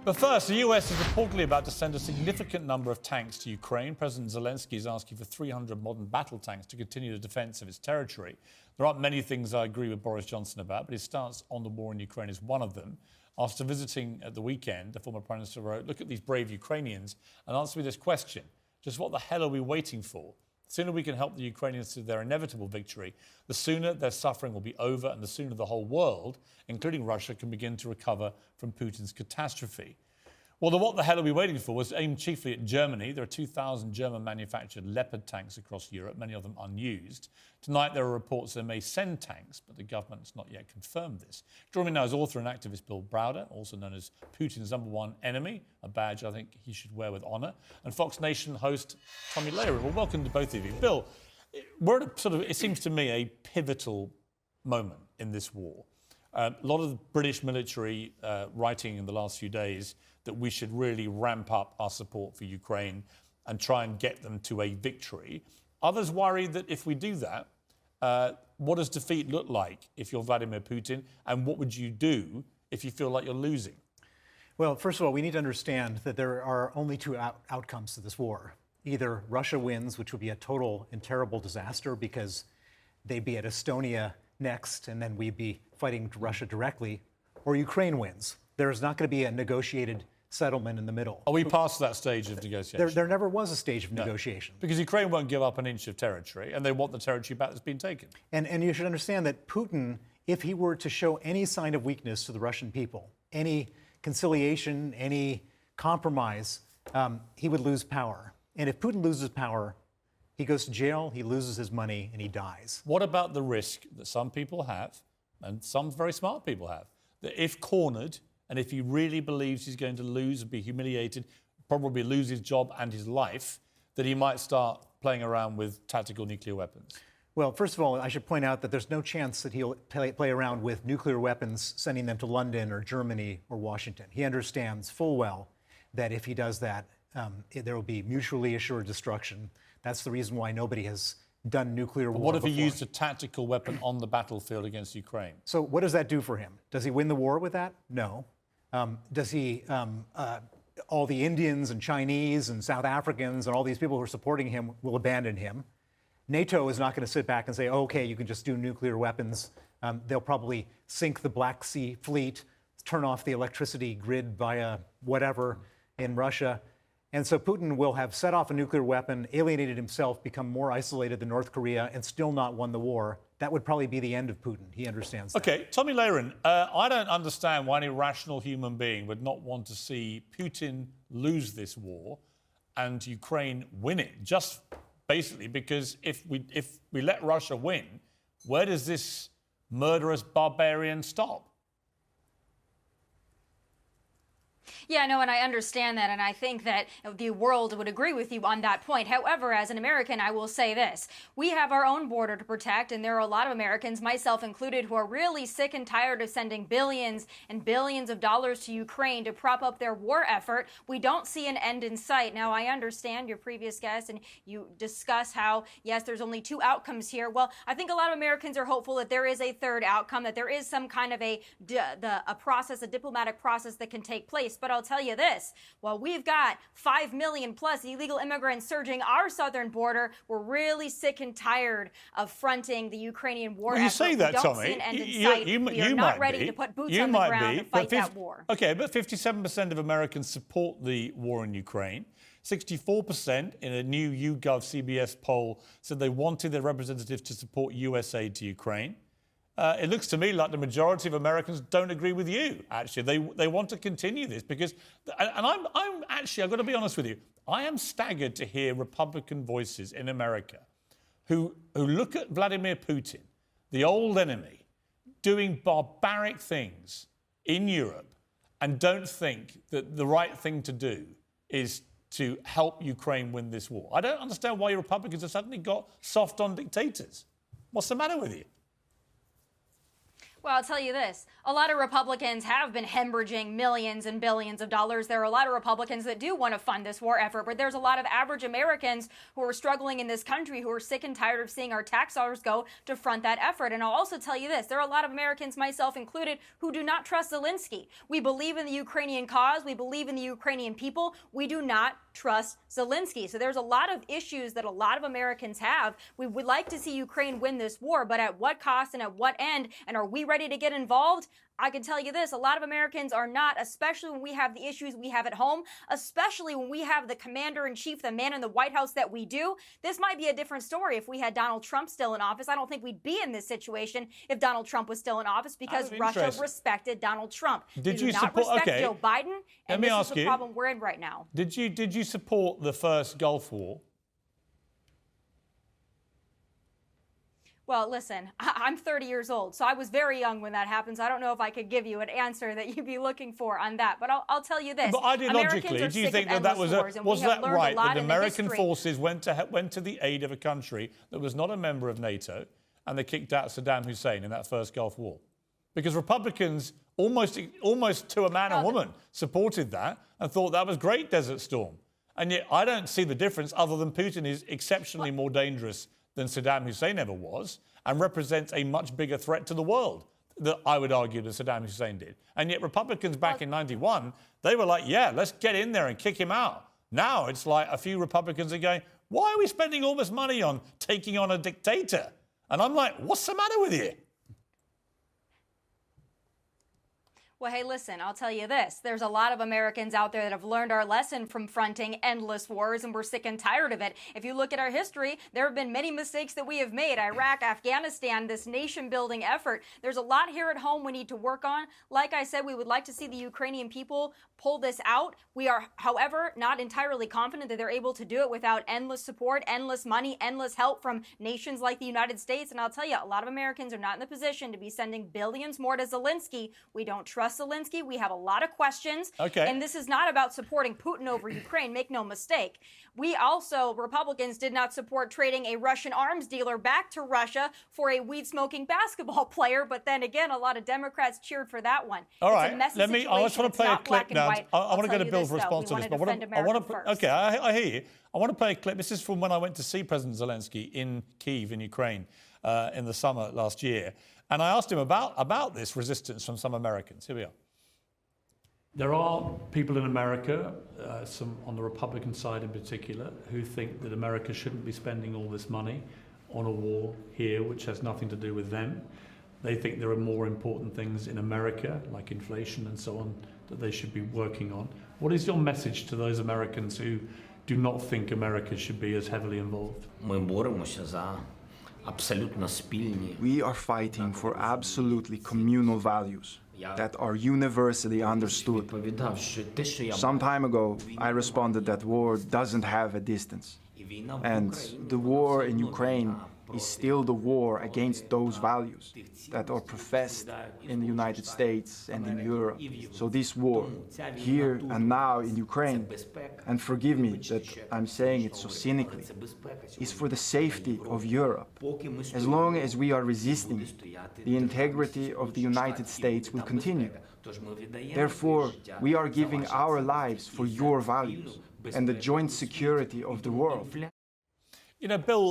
But first, the US is reportedly about to send a significant number of tanks to Ukraine. President Zelensky is asking for 300 modern battle tanks to continue the defence of its territory. There aren't many things I agree with Boris Johnson about, but his stance on the war in Ukraine is one of them. After visiting at the weekend, the former Prime Minister wrote, "Look at these brave Ukrainians and answer me this question. Just what the hell are we waiting for? The sooner we can help the Ukrainians to their inevitable victory, the sooner their suffering will be over and the sooner the whole world, including Russia, can begin to recover from Putin's catastrophe." Well, the what the hell are we waiting for was aimed chiefly at Germany. There are 2,000 German-manufactured Leopard tanks across Europe, many of them unused. Tonight there are reports they may send tanks, but the government's not yet confirmed this. Joining me now is author and activist Bill Browder, also known as Putin's #1 enemy, a badge I think he should wear with honour, and Fox Nation host Tomi Lahren. Well, welcome to both of you. Bill, we're at it seems to me, a pivotal moment in this war. A lot of the British military writing in the last few days that we should really ramp up our support for Ukraine and try and get them to a victory. Others worry that if we do that, what does defeat look like if you're Vladimir Putin? And what would you do if you feel like you're losing? Well, first of all, we need to understand that there are only two outcomes to this war. Either Russia wins, which would be a total and terrible disaster because they'd be at Estonia next and then we'd be fighting Russia directly, or Ukraine wins. There is not going to be a negotiated settlement in the middle. Are we past that stage of negotiation? There never was a stage of negotiation. Because Ukraine won't give up an inch of territory, and they want the territory back that's been taken. And you should understand that Putin, if he were to show any sign of weakness to the Russian people, any conciliation, any compromise, he would lose power. And if Putin loses power, he goes to jail, he loses his money, and he dies. What about the risk that some people have, and some very smart people have, that if cornered, and if he really believes he's going to lose and be humiliated, probably lose his job and his life, that he might start playing around with tactical nuclear weapons? Well, first of all, I should point out that there's no chance that he'll play around with nuclear weapons, sending them to London or Germany or Washington. He understands full well that if he does that, there will be mutually assured destruction. That's the reason why nobody has done nuclear war. What if he before. used a tactical weapon on the battlefield against Ukraine? So what does that do for him? Does he win the war with that? No. Does he, all the Indians and Chinese and South Africans and all these people who are supporting him will abandon him. NATO is not going to sit back and say, oh, okay, you can just do nuclear weapons. They'll probably sink the Black Sea fleet, turn off the electricity grid via whatever in Russia. And so Putin will have set off a nuclear weapon, alienated himself, become more isolated than North Korea, and still not won the war. That would probably be the end of Putin. He understands that. OK, Tomi Lahren, I don't understand why any rational human being would not want to see Putin lose this war and Ukraine win it. Just basically because if we let Russia win, where does this murderous barbarian stop? Yeah, no, and I understand that, and I think that the world would agree with you on that point. However, as an American, I will say this. We have our own border to protect, and there are a lot of Americans, myself included, who are really sick and tired of sending billions and billions of dollars to Ukraine to prop up their war effort. We don't see an end in sight. Now, I understand your previous guest, and you discuss how, yes, there's only two outcomes here. Well, I think a lot of Americans are hopeful that there is a third outcome, that there is some kind of a diplomatic process that can take place. But I'll tell you this, while we've got 5 million plus illegal immigrants surging our southern border, we're really sick and tired of fronting the Ukrainian war effort. You say that, Tomi. We don't see an end in sight. We are not ready to put boots on the ground and fight that war. OK, but 57% of Americans support the war in Ukraine. 64% in a new YouGov CBS poll said they wanted their representatives to support US aid to Ukraine. It looks to me like the majority of Americans don't agree with you, actually. They want to continue this because... And I'm actually, I've got to be honest with you, I am staggered to hear Republican voices in America who look at Vladimir Putin, the old enemy, doing barbaric things in Europe and don't think that the right thing to do is to help Ukraine win this war. I don't understand why Republicans have suddenly got soft on dictators. What's the matter with you? Well, I'll tell you this. A lot of Republicans have been hemorrhaging millions and billions of dollars. There are a lot of Republicans that do want to fund this war effort, but there's a lot of average Americans who are struggling in this country who are sick and tired of seeing our tax dollars go to front that effort. And I'll also tell you this. There are a lot of Americans, myself included, who do not trust Zelensky. We believe in the Ukrainian cause. We believe in the Ukrainian people. We do not trust Zelensky. So there's a lot of issues that a lot of Americans have. We would like to see Ukraine win this war, but at what cost and at what end? And are we ready to get involved? I can tell you this, a lot of Americans are not, especially when we have the issues we have at home, especially when we have the commander-in-chief, the man in the White House that we do. This might be a different story if we had Donald Trump still in office. I don't think we'd be in this situation if Donald Trump was still in office because Russia respected Donald Trump. Did you not support, respect Joe Biden, and this is the problem we're in right now. Did you support the first Gulf War? Well, listen, I'm 30 years old, so I was very young when that happens. I don't know if I could give you an answer that you'd be looking for on that, but I'll tell you this. But ideologically, do you think that was that right, that American forces went to the aid of a country that was not a member of NATO, and they kicked out Saddam Hussein in that first Gulf War? Because Republicans, almost to a man and woman, supported that and thought that was great, Desert Storm. And yet I don't see the difference other than Putin is exceptionally more dangerous than Saddam Hussein ever was, and represents a much bigger threat to the world, that I would argue, that Saddam Hussein did. And yet Republicans back in 91, they were like, yeah, let's get in there and kick him out. Now it's like a few Republicans are going, why are we spending all this money on taking on a dictator? And I'm like, what's the matter with you? Well, hey, listen, I'll tell you this. There's a lot of Americans out there that have learned our lesson from fronting endless wars, and we're sick and tired of it. If you look at our history, there have been many mistakes that we have made. Iraq, Afghanistan, this nation-building effort. There's a lot here at home we need to work on. Like I said, we would like to see the Ukrainian people pull this out. We are, however, not entirely confident that they're able to do it without endless support, endless money, endless help from nations like the United States. And I'll tell you, a lot of Americans are not in the position to be sending billions more to Zelensky. We don't trust Zelensky. We have a lot of questions. Okay. And this is not about supporting Putin over Ukraine. Make no mistake. We also, Republicans, did not support trading a Russian arms dealer back to Russia for a weed-smoking basketball player. But then again, a lot of Democrats cheered for that one. All right. It's a messy I just want to situation. play a It's not clip black and now. white. I want to I'll get a tell Bill's you this, though. response to We this. want to But defend America first. okay, I hear you. I want to play a clip. This is from when I went to see President Zelensky in Kyiv in Ukraine in the summer last year. And I asked him about this resistance from some Americans. Here we are. There are people in America, some on the Republican side in particular, who think that America shouldn't be spending all this money on a war here, which has nothing to do with them. They think there are more important things in America, like inflation and so on, that they should be working on. What is your message to those Americans who do not think America should be as heavily involved? Ми боремося за абсолютно спільні. We are fighting for absolutely communal values that are universally understood. Відповідав, що те, що я Some time ago, I responded that war doesn't have a distance. And the war in Ukraine is still the war against those values that are professed in the United States and in Europe. So this war, here and now in Ukraine, and forgive me that I'm saying it so cynically, is for the safety of Europe. As long as we are resisting, the integrity of the United States will continue. Therefore, we are giving our lives for your values and the joint security of the world. You know, Bill,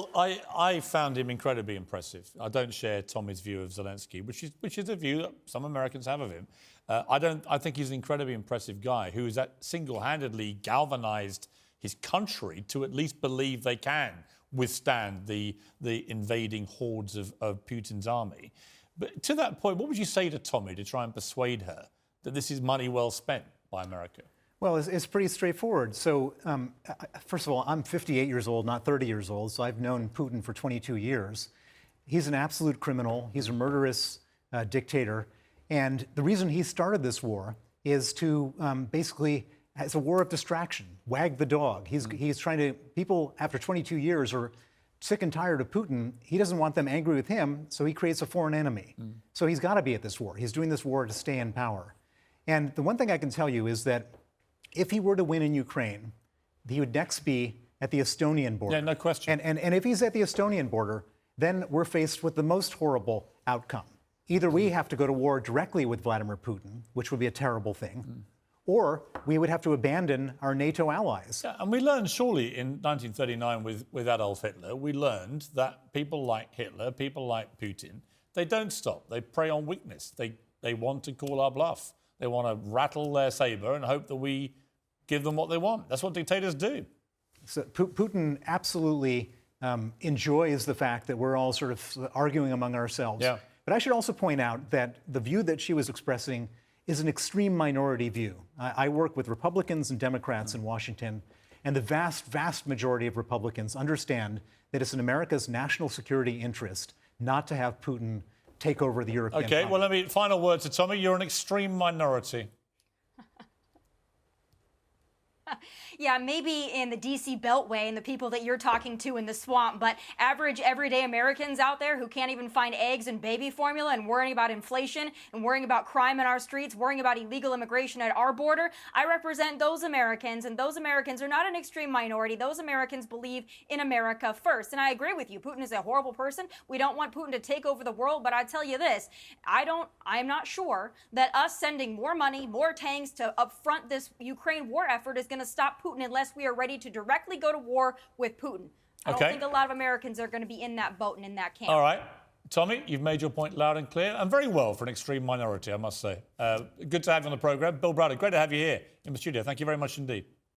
I found him incredibly impressive. I don't share Tommy's view of Zelensky, which is a view that some Americans have of him. I think he's an incredibly impressive guy who has single-handedly galvanized his country to at least believe they can withstand the invading hordes of Putin's army. But to that point, what would you say to Tommy to try and persuade her that this is money well spent by America? Well, it's pretty straightforward. So, first of all, I'm 58 years old, not 30 years old, so I've known Putin for 22 years. He's an absolute criminal. He's a murderous dictator. And the reason he started this war is to basically, it's a war of distraction, wag the dog. He's trying to, people after 22 years are sick and tired of Putin. He doesn't want them angry with him, so he creates a foreign enemy. So he's got to be at this war. He's doing this war to stay in power. And the one thing I can tell you is that if he were to win in Ukraine, he would next be at the Estonian border. Yeah, no question. And if he's at the Estonian border, then we're faced with the most horrible outcome. Either we have to go to war directly with Vladimir Putin, which would be a terrible thing, or we would have to abandon our NATO allies. Yeah, and we learned surely in 1939 with Adolf Hitler, we learned that people like Hitler, people like Putin, they don't stop. They prey on weakness. They want to call our bluff. They want to rattle their saber and hope that we give them what they want. That's what dictators do. So Putin absolutely enjoys the fact that we're all sort of arguing among ourselves. Yeah. But I should also point out that the view that she was expressing is an extreme minority view. I work with Republicans and Democrats in Washington, and the vast, vast majority of Republicans understand that it's in America's national security interest not to have Putin take over the European Okay, well, continent. final word to Tomi. You're an extreme minority. Yeah, maybe in the D.C. Beltway and the people that you're talking to in the swamp, but average, everyday Americans out there who can't even find eggs and baby formula and worrying about inflation and worrying about crime in our streets, worrying about illegal immigration at our border, I represent those Americans, and those Americans are not an extreme minority. Those Americans believe in America first. And I agree with you. Putin is a horrible person. We don't want Putin to take over the world, but I tell you this, I'm not sure that us sending more money, more tanks to upfront this Ukraine war effort is going to stop Putin unless we are ready to directly go to war with Putin. I don't think a lot of Americans are going to be in that boat and in that camp. All right. Tomi, you've made your point loud and clear, and very well for an extreme minority, I must say. Good to have you on the programme. Bill Browder, great to have you here in the studio. Thank you very much indeed.